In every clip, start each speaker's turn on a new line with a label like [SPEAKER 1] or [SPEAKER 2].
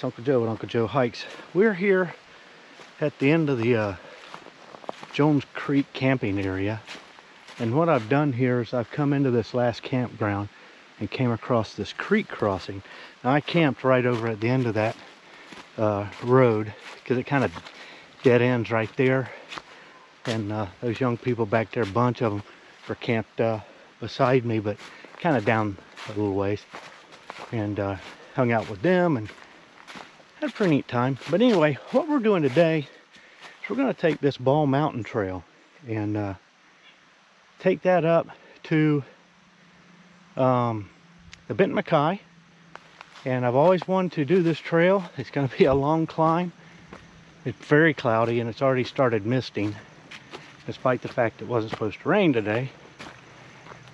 [SPEAKER 1] It's Uncle Joe at Uncle Joe Hikes. We're here at the end of the Jones Creek camping area. And what I've done here is I've come into this last campground and came across this creek crossing. Now I camped right over at the end of that road because it kind of dead ends right there. And those young people back there, a bunch of them, were camped beside me, but kind of down a little ways. And hung out with them and had a pretty neat time. But anyway, what we're doing today is we're going to take this Ball Mountain Trail and take that up to the Benton MacKaye. And I've always wanted to do this trail. It's going to be a long climb. It's very cloudy and it's already started misting, despite the fact it wasn't supposed to rain today.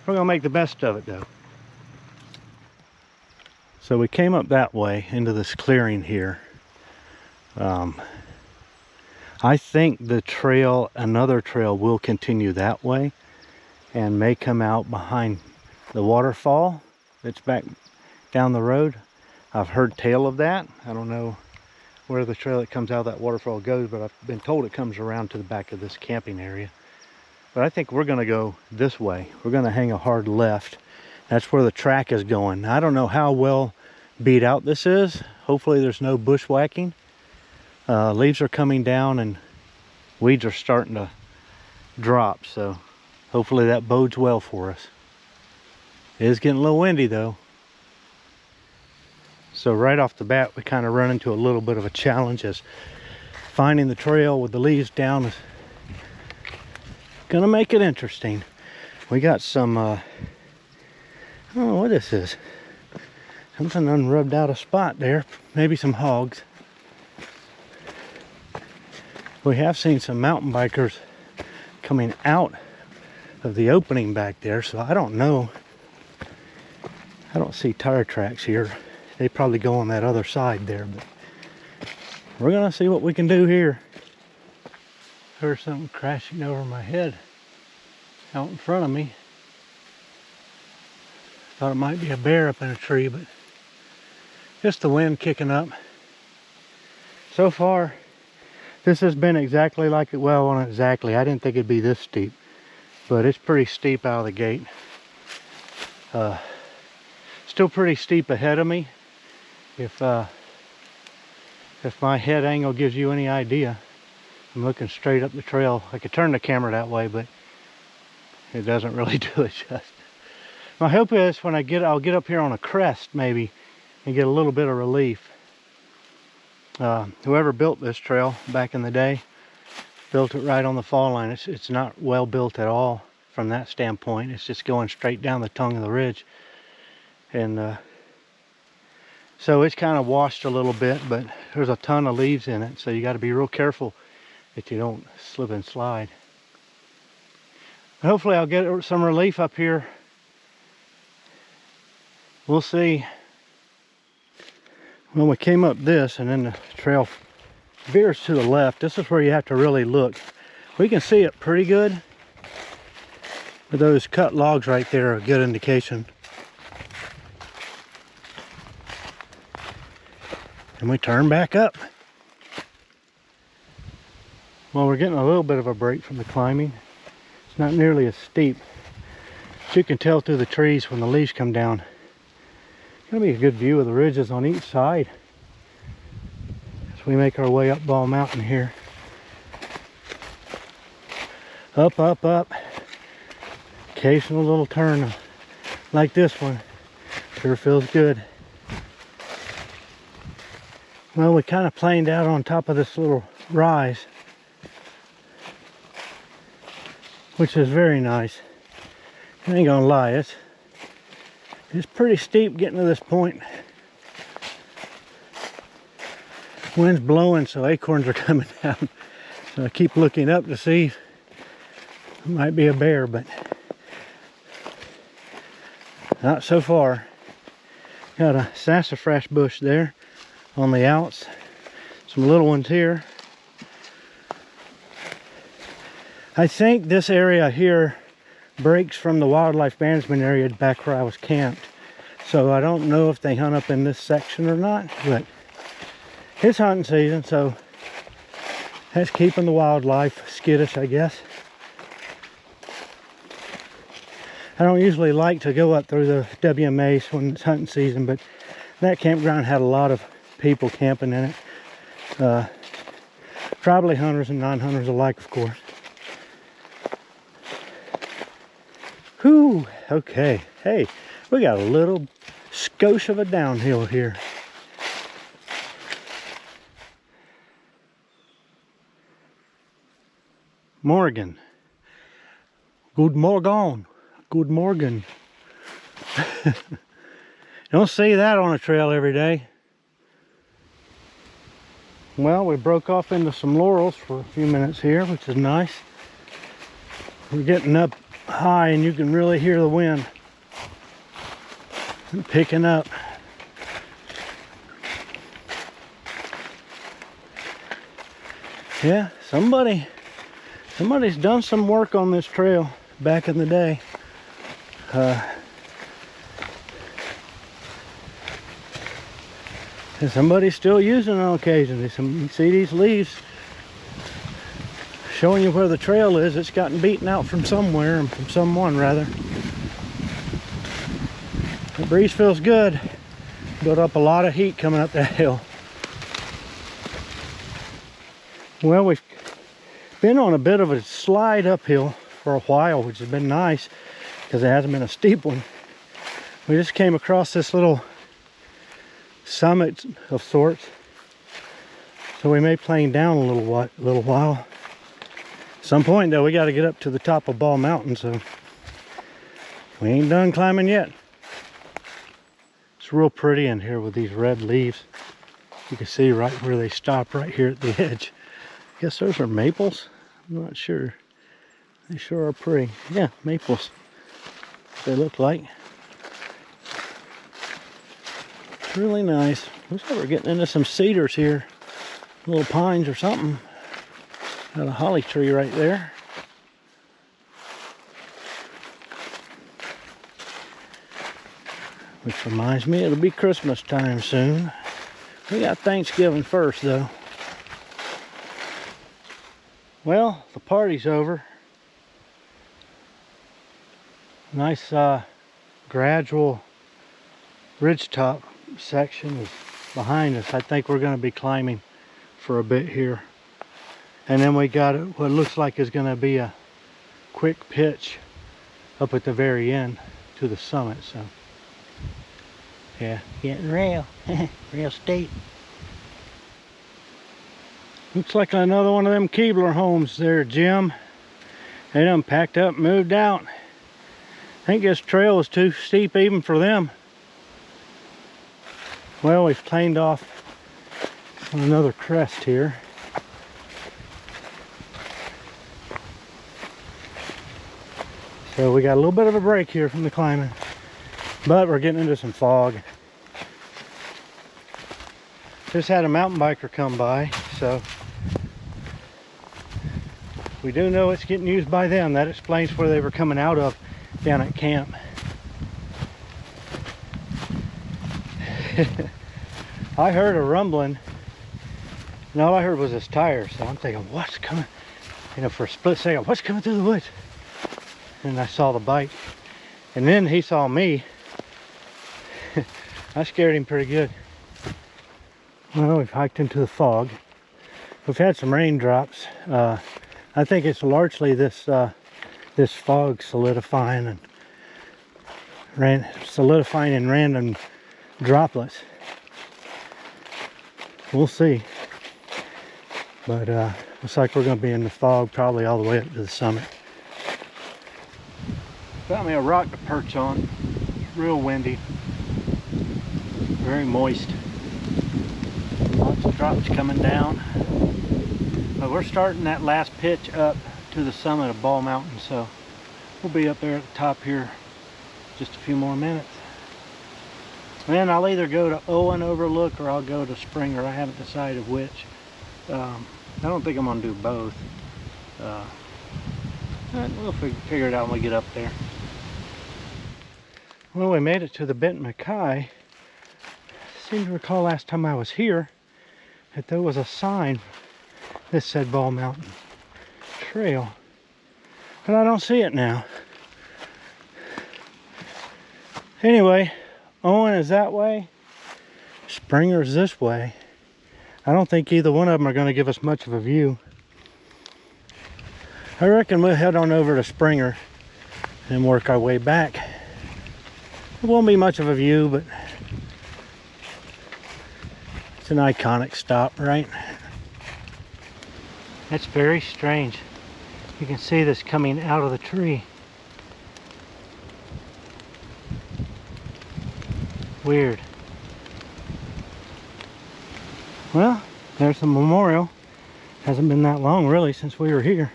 [SPEAKER 1] We're going to make the best of it though. So we came up that way into this clearing here. I think the trail, another trail, will continue that way and may come out behind the waterfall that's back down the road. I've heard tale of that. I don't know where the trail that comes out of that waterfall goes, but I've been told it comes around to the back of this camping area. But I think we're going to go this way. We're going to hang a hard left. That's where the track is going. I don't know how well beat out this is. Hopefully there's no bushwhacking. Leaves are coming down and weeds are starting to drop, so hopefully that bodes well for us. It is getting a little windy though. So right off the bat we kind of run into a little bit of a challenge, as finding the trail with the leaves down is gonna make it interesting. We got some I don't know what this is. Something unrubbed out a spot there. Maybe some hogs. We have seen some mountain bikers coming out of the opening back there, so I don't know. I don't see tire tracks here. They probably go on that other side there, but we're gonna see what we can do here. Heard something crashing over my head out in front of me. Thought it might be a bear up in a tree, but just the wind kicking up. So far, this has been exactly like it. Well, not exactly. I didn't think it'd be this steep, but it's pretty steep out of the gate. Still pretty steep ahead of me. If my head angle gives you any idea, I'm looking straight up the trail. I could turn the camera that way, but it doesn't really do it justice. My hope is when I'll get up here on a crest maybe and get a little bit of relief. Whoever built this trail back in the day built it right on the fall line. It's not well built at all from that standpoint. It's just going straight down the tongue of the ridge. And so it's kind of washed a little bit, but there's a ton of leaves in it, so you got to be real careful that you don't slip and slide. But hopefully I'll get some relief up here. We'll see. Well, we came up this and then the trail veers to the left. This is where you have to really look. We can see it pretty good, but those cut logs right there are a good indication. And we turn back up. Well, we're getting a little bit of a break from the climbing. It's not nearly as steep. But you can tell through the trees when the leaves come down. It's going to be a good view of the ridges on each side as we make our way up Ball Mountain here. Up, up, up. Occasional little turn like this one. Sure feels good. Well, we kind of planed out on top of this little rise, which is very nice. I ain't gonna lie, it's pretty steep getting to this point. Wind's blowing, so acorns are coming down. So I keep looking up to see if it might be a bear, but not so far. Got a sassafras bush there on the outs. Some little ones here. I think this area here breaks from the wildlife management area back where I was camped. So I don't know if they hunt up in this section or not, but it's hunting season, so that's keeping the wildlife skittish, I guess. I don't usually like to go up through the WMAs when it's hunting season, but that campground had a lot of people camping in it. Probably hunters and non-hunters alike, of course. Whew, okay. Hey, we got a little skosh of a downhill here. Morgan. Good morgen. Good morgen. Don't see that on a trail every day. Well, we broke off into some laurels for a few minutes here, which is nice. We're getting up high and you can really hear the wind picking up. Yeah, somebody's done some work on this trail back in the day. And somebody's still using it on occasion. You see these leaves showing you where the trail is. It's gotten beaten out from somewhere, and from someone rather. The breeze feels good. Built up a lot of heat coming up that hill. Well, we've been on a bit of a slide uphill for a while, which has been nice because it hasn't been a steep one. We just came across this little summit of sorts, so we may plane down a little while. At some point though, we got to get up to the top of Ball Mountain, so we ain't done climbing yet. It's real pretty in here with these red leaves. You can see right where they stop right here at the edge. I guess those are maples. I'm not sure. They sure are pretty. Yeah, maples. They look like. It's really nice. Looks like we're getting into some cedars here. Little pines or something. Got a holly tree right there. Which reminds me, it'll be Christmas time soon. We got Thanksgiving first though. Well, the party's over. Nice gradual ridgetop section is behind us. I think we're going to be climbing for a bit here. And then we got what looks like is going to be a quick pitch up at the very end to the summit. So yeah, getting real. Real steep. Looks like another one of them Keebler homes there, Jim. They done packed up and moved out. I think this trail is too steep even for them. Well, we've planed off on another crest here. So we got a little bit of a break here from the climbing, but we're getting into some fog. Just had a mountain biker come by, so we do know it's getting used by them. That explains where they were coming out of down at camp. I heard a rumbling, and all I heard was his tires. So I'm thinking, what's coming? You know, for a split second, what's coming through the woods? And I saw the bike, and then he saw me. I scared him pretty good. Well, we've hiked into the fog. We've had some raindrops. I think it's largely this this fog solidifying in random droplets. We'll see. But looks like we're going to be in the fog probably all the way up to the summit. Found me a rock to perch on. It's real windy. Very moist. Lots of drops coming down. But we're starting that last pitch up to the summit of Ball Mountain, so we'll be up there at the top here just a few more minutes. And then I'll either go to Owen Overlook or I'll go to Springer. I haven't decided which. I don't think I'm going to do both. We'll figure it out when we get up there. Well, we made it to the Benton MacKaye. I seem to recall last time I was here, that there was a sign that said Ball Mountain Trail, but I don't see it now. Anyway, Owen is that way, Springer's this way. I don't think either one of them are going to give us much of a view. I reckon we'll head on over to Springer and work our way back. It won't be much of a view, but it's an iconic stop, right? That's very strange. You can see this coming out of the tree. Weird. Well, there's the memorial. Hasn't been that long really since we were here.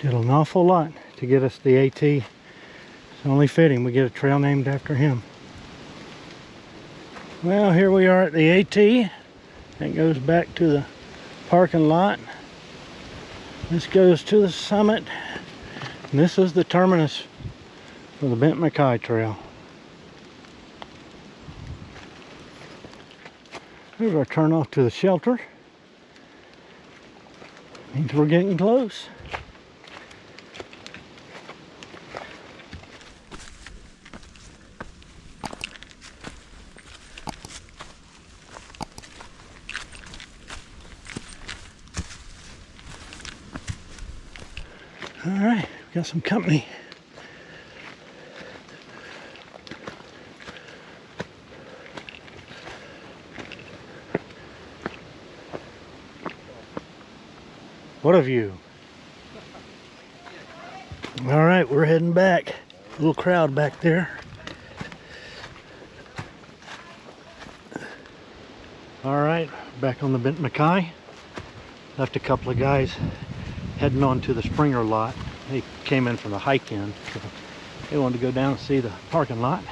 [SPEAKER 1] Did an awful lot to get us the AT. It's only fitting we get a trail named after him. Well, here we are at the AT. That goes back to the parking lot. This goes to the summit. And this is the terminus for the Benton MacKaye Trail. Here's our turn off to the shelter. Means we're getting close. All right, we got some company. What a view. All right, we're heading back. A little crowd back there. All right, back on the Benton MacKaye. Left a couple of guys heading on to the Springer lot. They came in from the hike in, so they wanted to go down and see the parking lot.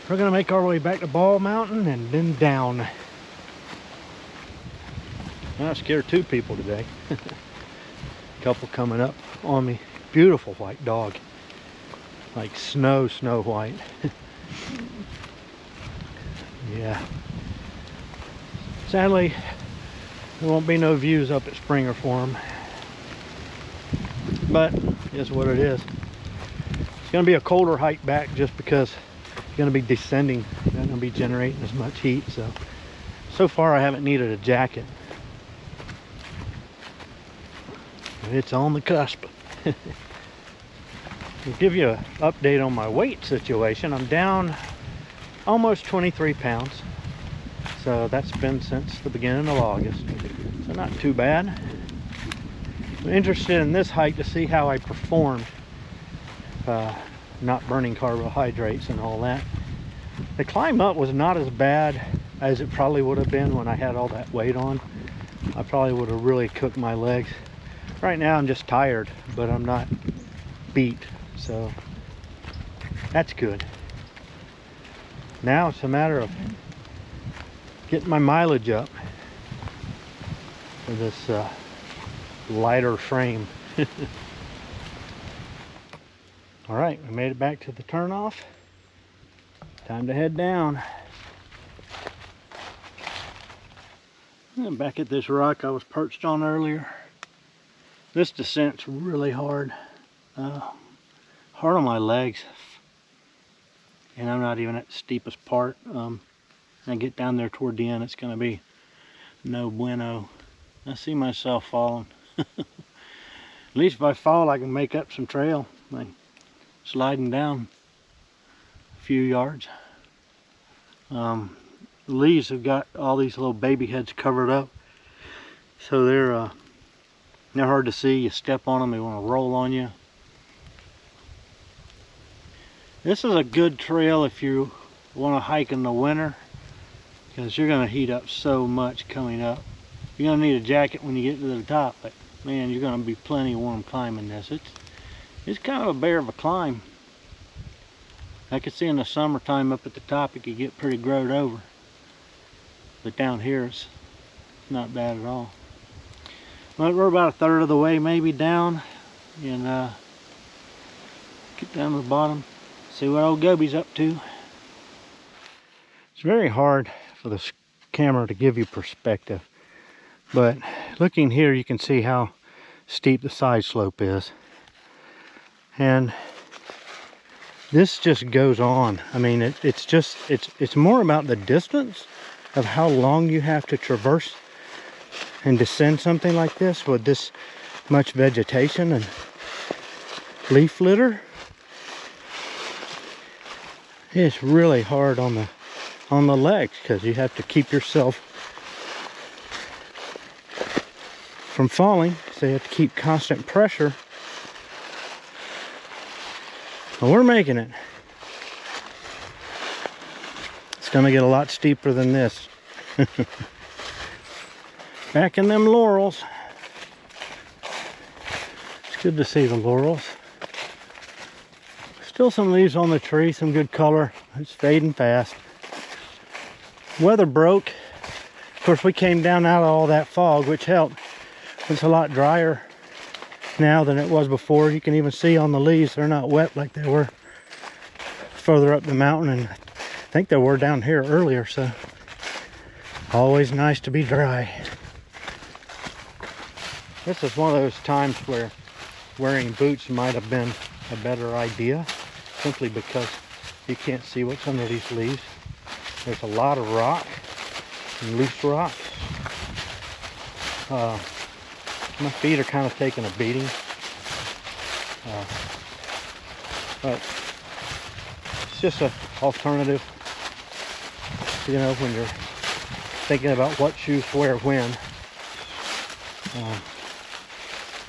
[SPEAKER 1] We're gonna make our way back to Ball Mountain and then down. I scared two people today. Couple coming up on me. Beautiful white dog. Like snow white. Yeah. Sadly, there won't be no views up at Springer for them. But it's what it is. It's going to be a colder hike back just because it's going to be descending. It's not going to be generating as much heat. So far I haven't needed a jacket. It's on the cusp. I'll give you an update on my weight situation. I'm down almost 23 pounds. So that's been since the beginning of August. So not too bad. I'm interested in this hike to see how I performed. Not burning carbohydrates and all that. The climb up was not as bad as it probably would have been when I had all that weight on. I probably would have really cooked my legs. Right now I'm just tired, but I'm not beat, so that's good. Now it's a matter of getting my mileage up for this lighter frame. All right, we made it back to the turnoff. Time to head down. And back at this rock I was perched on earlier. This descent's really hard. Hard on my legs. And I'm not even at the steepest part. I get down there toward the end, it's going to be no bueno. I see myself falling. At least if I fall, I can make up some trail. Like sliding down a few yards. The leaves have got all these little baby heads covered up. So they're hard to see. You step on them, they want to roll on you. This is a good trail if you want to hike in the winter, because you're going to heat up so much coming up. You're going to need a jacket when you get to the top, but man, you're going to be plenty warm climbing this. It's kind of a bear of a climb. I could see in the summertime up at the top it could get pretty growed over, but down here it's not bad at all. Well, we're about a third of the way maybe down, and
[SPEAKER 2] Get down to the bottom, see what old Goby's up to.
[SPEAKER 1] It's very hard for this camera to give you perspective, but looking here you can see how steep the side slope is, and this just goes on. I mean, it's more about the distance of how long you have to traverse and descend something like this with this much vegetation and leaf litter. It's really hard on the legs because you have to keep yourself from falling, so you have to keep constant pressure. But we're making it. It's gonna get a lot steeper than this. Back in them laurels. It's good to see the laurels. Still some leaves on the tree, some good color. It's fading fast. Weather broke. Of course, we came down out of all that fog, which helped. It's a lot drier now than it was before. You can even see on the leaves they're not wet like they were further up the mountain, and I think they were down here earlier, so always nice to be dry. This is one of those times where wearing boots might have been a better idea, simply because you can't see what's under these leaves. There's a lot of rock and loose rock. My feet are kind of taking a beating, but it's just an alternative, you know, when you're thinking about what shoes to wear when.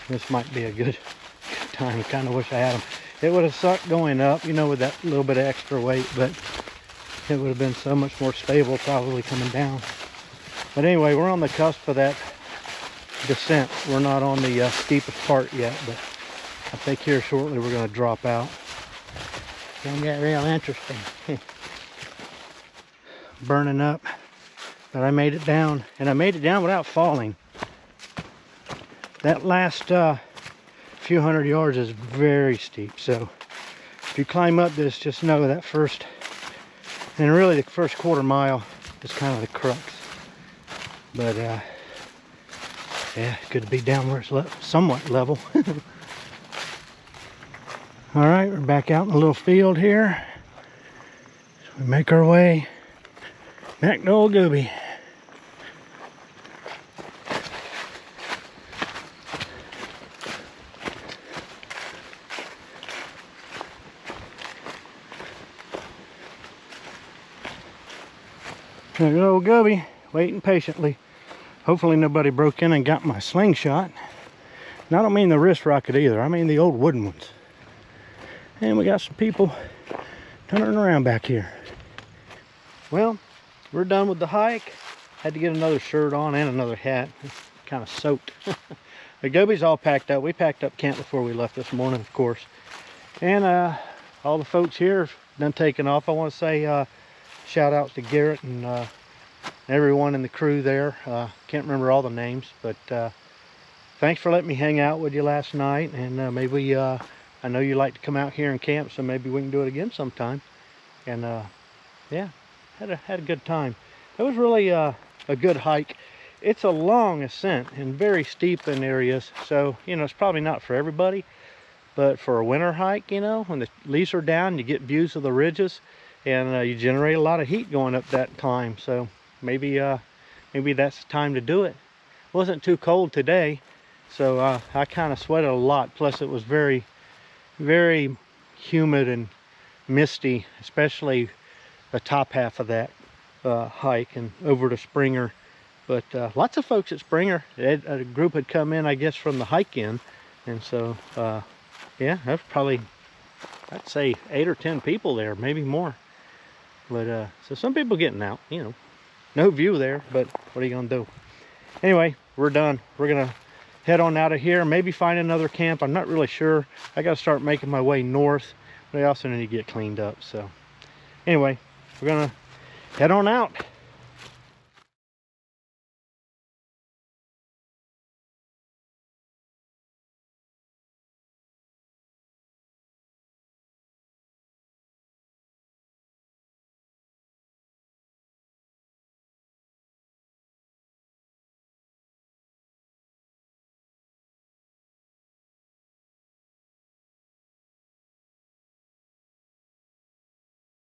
[SPEAKER 1] This might be a good time. I kind of wish I had them. It would have sucked going up, you know, with that little bit of extra weight, but it would have been so much more stable probably coming down. But anyway, we're on the cusp of that descent. We're not on the steepest part yet, but I think here shortly we're going to drop out. It's going to get real interesting. Burning up, but I made it down, and I made it down without falling. That last few hundred yards is very steep, so if you climb up this, just know that first, and really the first quarter mile is kind of the crux. But yeah, good to be down where it's somewhat level. All right, we're back out in the little field here. So we make our way back to old Goby. There goes old Goby, waiting patiently. Hopefully nobody broke in and got my slingshot. And I don't mean the wrist rocket either, I mean the old wooden ones. And we got some people turning around back here. Well, we're done with the hike. Had to get another shirt on and another hat. It's kind of soaked. The Goby's all packed up. We packed up camp before we left this morning, of course. And all the folks here have done taken off. I want to say shout out to Garrett and everyone in the crew there. Can't remember all the names, but thanks for letting me hang out with you last night. And maybe I know you like to come out here and camp, so maybe we can do it again sometime. And yeah, had a good time. It was really a good hike. It's a long ascent and very steep in areas, so you know it's probably not for everybody. But for a winter hike, you know, when the leaves are down, you get views of the ridges, and you generate a lot of heat going up that climb. So maybe that's the time to do it. It wasn't too cold today, so I kind of sweated a lot. Plus it was very, very humid and misty, especially the top half of that hike and over to Springer. But lots of folks at Springer. A group had come in, I guess, from the hike in, and so yeah, that's probably, I'd say 8 or 10 people there, maybe more. But so some people getting out, you know, no view there, but what are you gonna do? Anyway, we're done. We're gonna head on out of here, maybe find another camp. I'm not really sure. I gotta start making my way north, but I also need to get cleaned up. So anyway, we're gonna head on out.